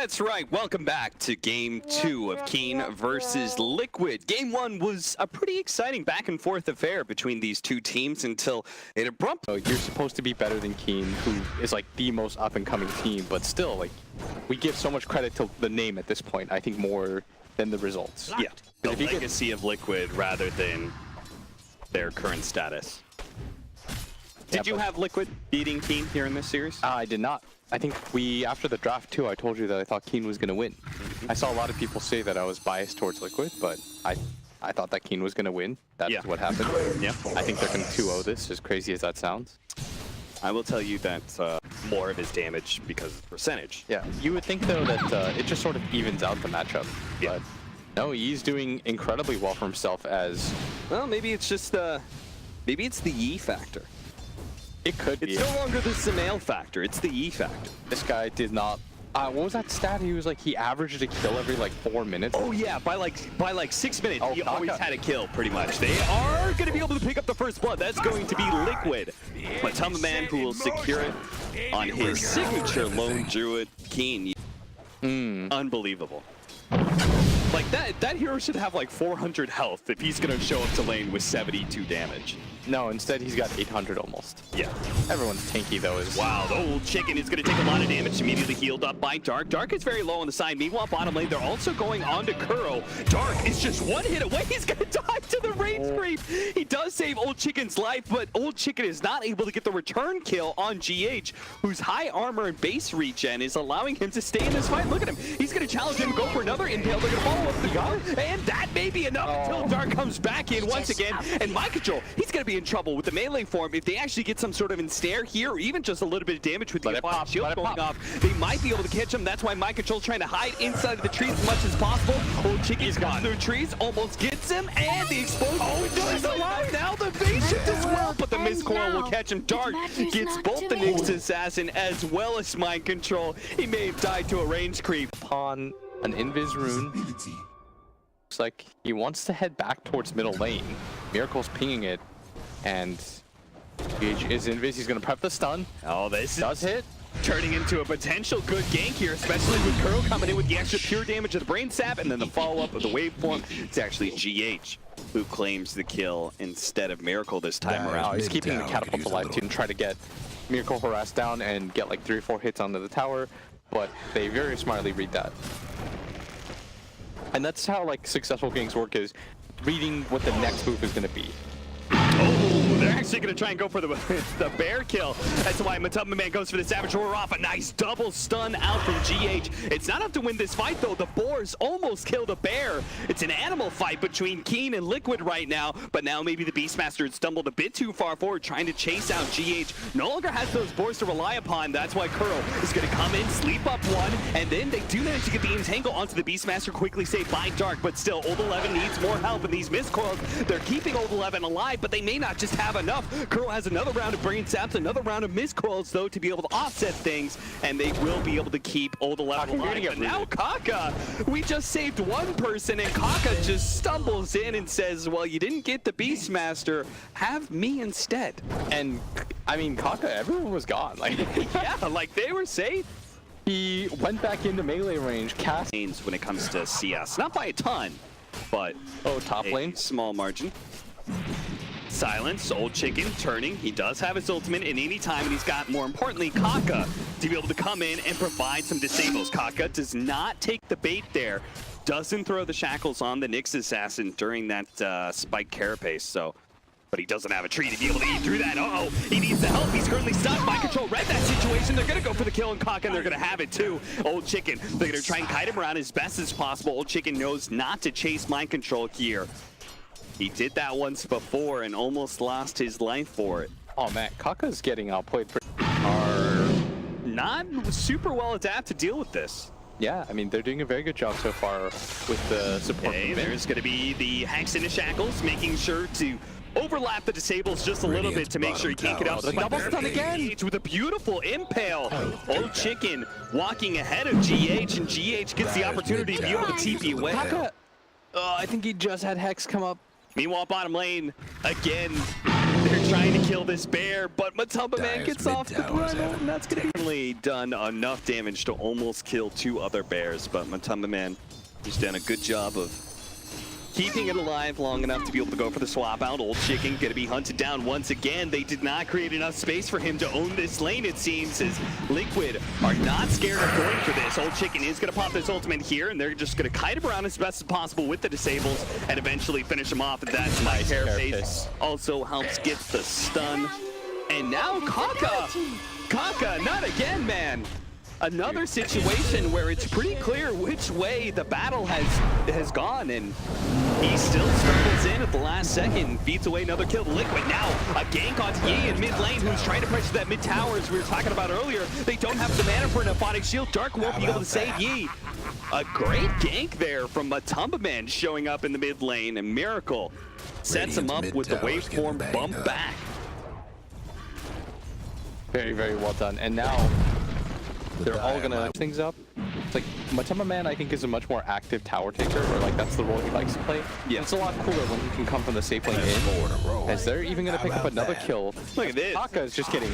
That's right. Welcome back to Game 2 of Keen versus Liquid. Game 1 was a pretty exciting back and forth affair between these two teams until it abruptly... You're supposed to be better than Keen, who is like the most up-and-coming team, but still, like, we give so much credit to the name at this point, I think more than the results. Yeah, the legacy of Liquid rather than their current status. Did you have Liquid beating Keen here in this series? I did not. I think after the draft too, I told you that I thought Keen was going to win. I saw a lot of people say that I was biased towards Liquid, but I thought that Keen was going to win. That's what happened. Yeah. I think they're going to 2-0 this, as crazy as that sounds. I will tell you that more of his damage because of percentage. Yeah, you would think though that it just sort of evens out the matchup. Yeah. But no, he's doing incredibly well for himself as... Well, maybe it's just maybe it's the E factor. It could be. It's no longer the Samael factor, it's the E factor. This guy did not... what was that stat? He was like, he averaged a kill every like 4 minutes. Oh yeah, by like 6 minutes, he Kaka always had a kill, pretty much. They are going to be able to pick up the first blood. That's going to be Liquid. But MatchID who will secure it on his signature lone druid Keen. Unbelievable. Like that hero should have like 400 health if he's going to show up to lane with 72 damage. No, instead he's got 800 almost. Yeah. Everyone's tanky though. Wow, the old chicken is going to take a lot of damage, immediately healed up by Dark. Dark is very low on the side. Meanwhile, bottom lane, they're also going on to Kuro. Dark is just one hit away. He's going to die to the range creep. He does save Old Chicken's life, but Old Chicken is not able to get the return kill on GH, whose high armor and base regen is allowing him to stay in this fight. Look at him. He's going to challenge him, go for another impale. They're going to follow up the guard, and that may be enough until Dark comes back in once again. And Mind Control, he's going to be in trouble with the melee form. If they actually get some sort of ensnare here, or even just a little bit of damage with the applied shield going off, they might be able to catch him. That's why Mind Control's trying to hide inside of the trees as much as possible. Old Chicken's gone through trees, almost gets him, and the explosion. Oh, he's alive now. The base shift as well, but the mist coil will catch him. Dark gets both the Nyx assassin as well as Mind Control. He may have died to a range creep. Upon an invis rune, looks like he wants to head back towards middle lane. Miracle's pinging it, and GH is invis. He's going to prep the stun. Oh, this does hit. Turning into a potential good gank here, especially with Kuro coming in with the extra pure damage of the brain sap, and then the follow-up of the waveform. It's actually GH who claims the kill instead of Miracle this time around. He's keeping the catapult alive too and try to get Miracle harassed down and get like 3 or 4 hits onto the tower, but they very smartly read that. And that's how like successful ganks work, is reading what the next move is going to be. Oh, they're actually going to try and go for the bear kill. That's why MatchID goes for the Savage Roar off. A nice double stun out from GH. It's not enough to win this fight, though. The boars almost killed a bear. It's an animal fight between Keen and Liquid right now, but now maybe the Beastmaster had stumbled a bit too far forward, trying to chase out GH. No longer has those boars to rely upon. That's why Kuro is going to come in, sleep up one, and then they do manage to get the entangle onto the Beastmaster, quickly saved by Dark, but still, Old 11 needs more help in these mist coils. They're keeping Old 11 alive, but they may not just have enough. Kuro has another round of brain saps, another round of mist coils though to be able to offset things, and they will be able to keep Old 11 alive. But now Kaka, we just saved one person, and Kaka just stumbles in and says, well, you didn't get the Beastmaster, have me instead. And I mean, Kaka, everyone was gone. Like, yeah, like they were safe. He went back into melee range, cast when it comes to CS, not by a ton, but top lane, small margin. Silence, Old Chicken turning. He does have his ultimate in any time, and he's got, more importantly, Kaka to be able to come in and provide some disables. Kaka does not take the bait there. Doesn't throw the shackles on the Nyx assassin during that spike carapace, so. But he doesn't have a tree to be able to eat through that. Uh-oh, he needs the help. He's currently stuck. Mind Control read that situation. They're going to go for the kill on Kaka, and they're going to have it too. Old Chicken, they're going to try and kite him around as best as possible. Old Chicken knows not to chase Mind Control here. He did that once before and almost lost his life for it. Oh man, Kaka's getting outplayed. Are not super well adapted to deal with this. Yeah, I mean, they're doing a very good job so far with the support. Okay, there's going to be the Hex into Shackles, making sure to overlap the disables just a little bit to make sure he can't get out. The double stun again! With a beautiful impale. Old Chicken walking ahead of GH, and GH gets the opportunity to be able to TP away. Kaka, I think he just had Hex come up. Meanwhile, bottom lane, again, They're trying to kill this bear, but Matumba Man gets off the run, and that's going to be done enough damage to almost kill 2 other bears, but Matumba Man has done a good job of keeping it alive long enough to be able to go for the swap out. Old Chicken going to be hunted down once again. They did not create enough space for him to own this lane, it seems, as Liquid are not scared of going for this. Old Chicken is going to pop this ultimate here, and they're just going to kite him around as best as possible with the disables and eventually finish him off. And that's my Carapace. Also helps get the stun. And now Kaka, not again, man. Another situation where it's pretty clear which way the battle has gone, and he still struggles in at the last second, beats away another kill to Liquid. Now a gank onto Yi in mid lane, who's trying to pressure that mid tower as we were talking about earlier. They don't have the mana for an Aphotic Shield. Dark won't be able to save Yi. A great gank there from Matumba Man showing up in the mid lane, and Miracle sets him up with the waveform bump back. Very, very well done. And now they're all gonna things up. It's like Matumba Man, I think, is a much more active tower taker, or like that's the role he likes to play. Yeah. It's a lot cooler when he can come from the safe lane in. As they're even gonna pick up another kill. Look at this. Kaka is just getting.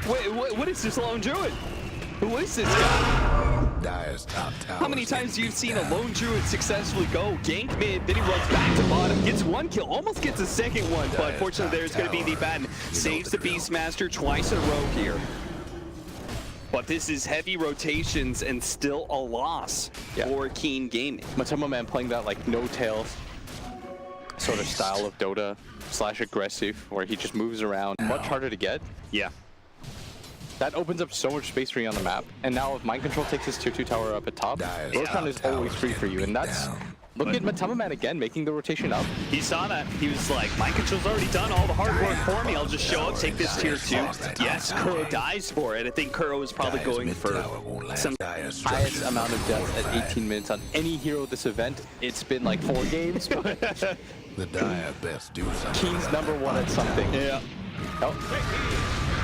Wait, what is this lone druid? Who is this guy? How many times have you seen a lone druid successfully go gank mid, then he runs back to bottom, gets 1 kill, almost gets a second one, but unfortunately there's going to be the Batten. Saves the Beastmaster twice in a row here. But this is heavy rotations and still a loss for Keen Gaming. Matumba Man playing that like no tail sort of style of Dota / aggressive, where he just moves around. Much harder to get. Yeah. That opens up so much space for you on the map. And now if Mind Control takes his tier 2 tower up at top, Roshan is always free for you. And that's, look at Matumba Man again, making the rotation up. He saw that. He was like, Mind Control's already done all the hard work for me. I'll just show up, take this tier 2. Yes, Kuro dies for it. I think Kuro is probably going for some highest amount of deaths at 18 minutes on any hero this event. It's been like 4 games. The dire best do something. Keen's #1 at something. Yeah. Oh.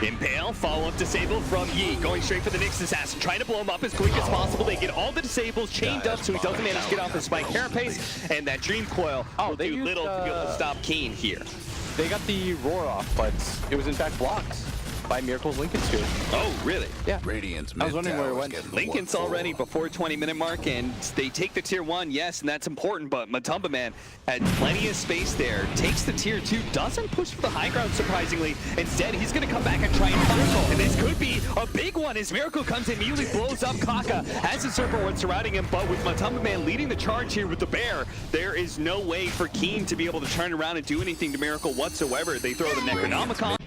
Impale, follow-up disable from Yi, going straight for the Nyx Assassin, trying to blow him up as quick as possible. They get all the disables chained up so he doesn't manage to get off his spike Carapace, and that Dream Coil will do little to be able to stop Keen here. They got the roar off, but it was in fact blocked by Miracle's Lincoln Spear. Oh, really? Yeah. I was wondering where it went. Lincoln's already before 20-minute mark, and they take the tier 1, yes, and that's important, but Matumba Man had plenty of space there, takes the tier 2, doesn't push for the high ground, surprisingly. Instead, he's going to come back and try and fight, and this could be a big one as Miracle comes in, immediately blows up Kaka as the Serpent Ward surrounding him, but with Matumba Man leading the charge here with the bear, there is no way for Keen to be able to turn around and do anything to Miracle whatsoever. They throw the Necronomicon.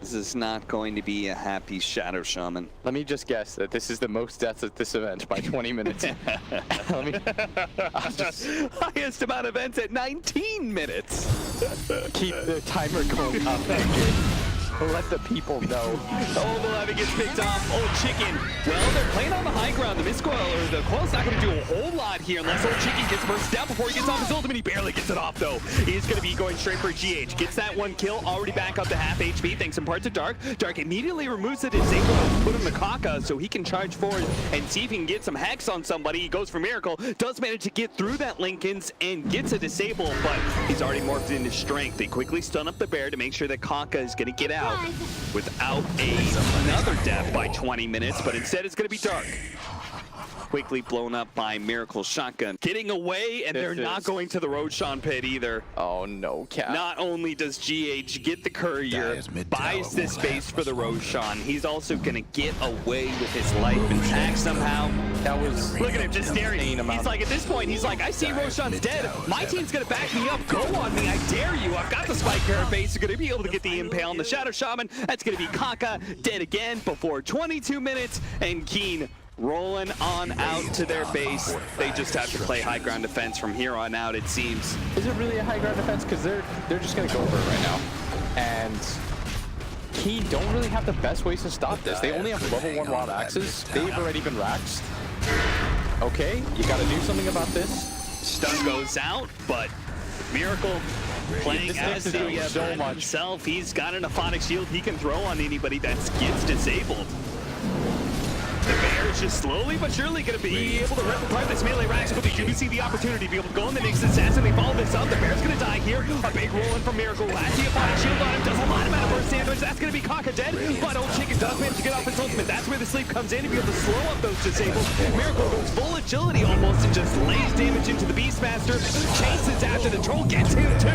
This is not going to be a happy Shadow Shaman. Let me just guess that this is the most deaths at this event by 20 minutes. Highest amount of events at 19 minutes. Keep the timer going up. Let the people know. Old 11 gets picked off. Old Chicken. Well, they're playing on the high ground. The Mist Coil, or the Coil's not going to do a whole lot here unless Old Chicken gets burst down before he gets off his ultimate. He barely gets it off, though. He is going to be going straight for GH. Gets that 1 kill, already back up to half HP, thanks in part to Dark. Dark immediately removes the disable and put him to Kaka so he can charge forward and see if he can get some hex on somebody. He goes for Miracle, does manage to get through that Lincoln's and gets a disable, but he's already morphed into strength. They quickly stun up the bear to make sure that Kaka is going to get out without another death by 20 minutes, but instead it's going to be Dark. Quickly blown up by Miracle's shotgun. Getting away, and they're not going to the Roshan pit either. Oh no, Cap. Not only does GH get the courier, buys this space for the Roshan, he's also going to get away with his life intact somehow. That was... Look at him just staring. He's like, at this point, he's like, I see Roshan's dead. My team's going to back me up. Go on me. I dare you. I've got the Spike Carapace. You're going to be able to get the Impale on the Shadow Shaman. That's going to be Kaka dead again before 22 minutes, and Keen rolling on out to their base. They just have to play high ground defense from here on out, it seems. Is it really a high ground defense? Because they're just going to go over it right now. And Keen don't really have the best ways to stop this. They only have level 1 wild axes. They've already been raxed. Okay, you got to do something about this. Stun goes out, but Miracle playing as the so much himself. He's got an Aphotic Shield he can throw on anybody that gets disabled. The bear is just slowly but surely going to be able to rip apart this melee racks, but they do see the opportunity to be able to go in the next assassin. They follow this up. The Bear's going to die here. A big roll in from Miracle. Has the Applied Shield on him. Does a lot of amount of burst damage. That's going to be Kaka dead. But Old Chicken does manage to get off his ultimate. That's where the sleep comes in to be able to slow up those disables. Miracle goes full agility almost and just lays damage into the Beastmaster. Chases after the troll. Gets him too.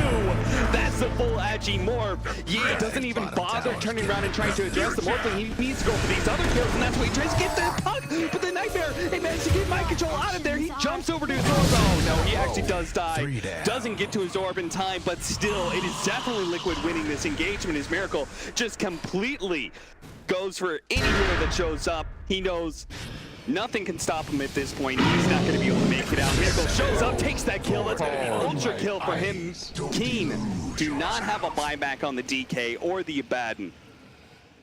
That's the full Agi morph. Yeah, doesn't even bother turning around and trying to address the morphling. He needs to go for these other kills, and that's why he tries to get the puck. But the Nightmare, he managed to get mind control out of there. He jumps over to his orb. Oh no, he actually does die. Doesn't get to his orb in time, but still, it is definitely Liquid winning this engagement. His Miracle just completely goes for any hero that shows up. He knows nothing can stop him at this point. He's not going to be able to make it out. Miracle shows up, takes that kill. That's going to be an ultra kill for him. Keen do not have a buyback on the DK or the Abaddon.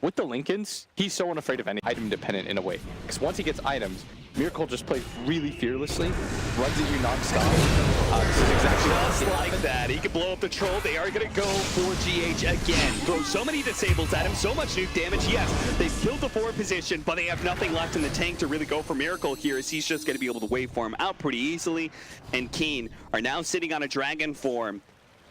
With the Lincolns, he's so unafraid of any item dependent in a way. Because once he gets items, Miracle just plays really fearlessly, runs at you non-stop. This is exactly just like that. He can blow up the troll. They are going to go for GH again. Throw so many disables at him, so much nuke damage. Yes, they've killed the forward position, but they have nothing left in the tank to really go for Miracle here, as he's just going to be able to wave form out pretty easily. And Keen are now sitting on a dragon form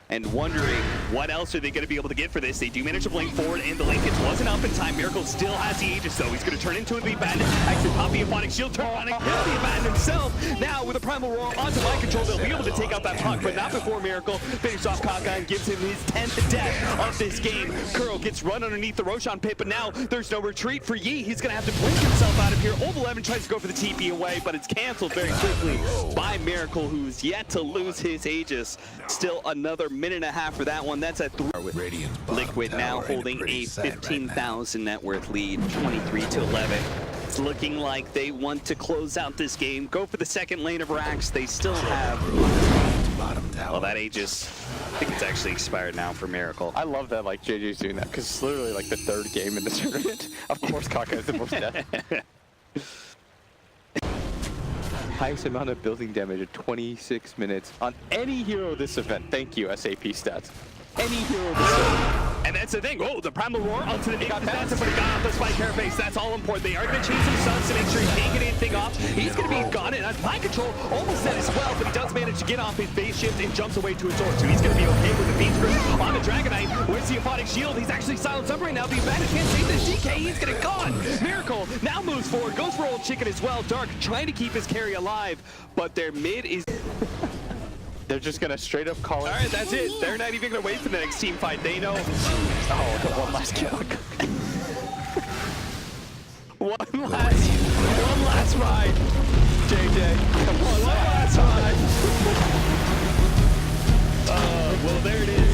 and wondering what else are they going to be able to get for this. They do manage to blink forward, and the Linkage wasn't up in time. Miracle still has the Aegis, though. He's going to turn into the Abaddon. Actually, pop the Aponic Shield, turn around and kill the Abaddon himself. Now, with a Primal Roar onto mind control, they'll be able to take out that puck, but not before Miracle finishes off Kaka and gives him his 10th death of this game. Kuro gets run underneath the Roshan pit, but now there's no retreat for Yi. He's going to have to blink himself out of here. Old 11 tries to go for the TP away, but it's canceled very quickly by Miracle, who's yet to lose his Aegis. Still another minute and a half for that one. That's at 3. Liquid now holding a 15,000 net worth lead, 23-11. It's looking like they want to close out this game, go for the second lane of racks. They still have, well, that Aegis, I think it's actually expired now for Miracle. I love that like JJ's doing that, because it's literally like the third game in the tournament. Of course Kaka has the most death. Highest amount of building damage at 26 minutes on any hero this event. Thank you, SAP stats. Any hero this event. And that's the thing. Oh, the Primal Roar onto the Nick Assassin, but he got off the Spike Carapace. That's all important. They are going to chase some stuns to make sure he can't get anything off. He's going to be gone, and mind control almost dead as well, but he does manage to get off his base shift and jumps away to his sword. So he's going to be okay with the Beast Grip on the Dragonite. Where's the Aponic Shield? He's actually silenced up right now. The Abaddon can't save this DK. He's going to gone. Miracle now moves forward, goes for Old Chicken as well. Dark trying to keep his carry alive, but their mid is... They're just gonna straight up call it. All right, that's it. They're not even gonna wait for the next team fight. They know. Oh, the one last kill. One last ride. JJ, come on, one last ride. Well, there it is.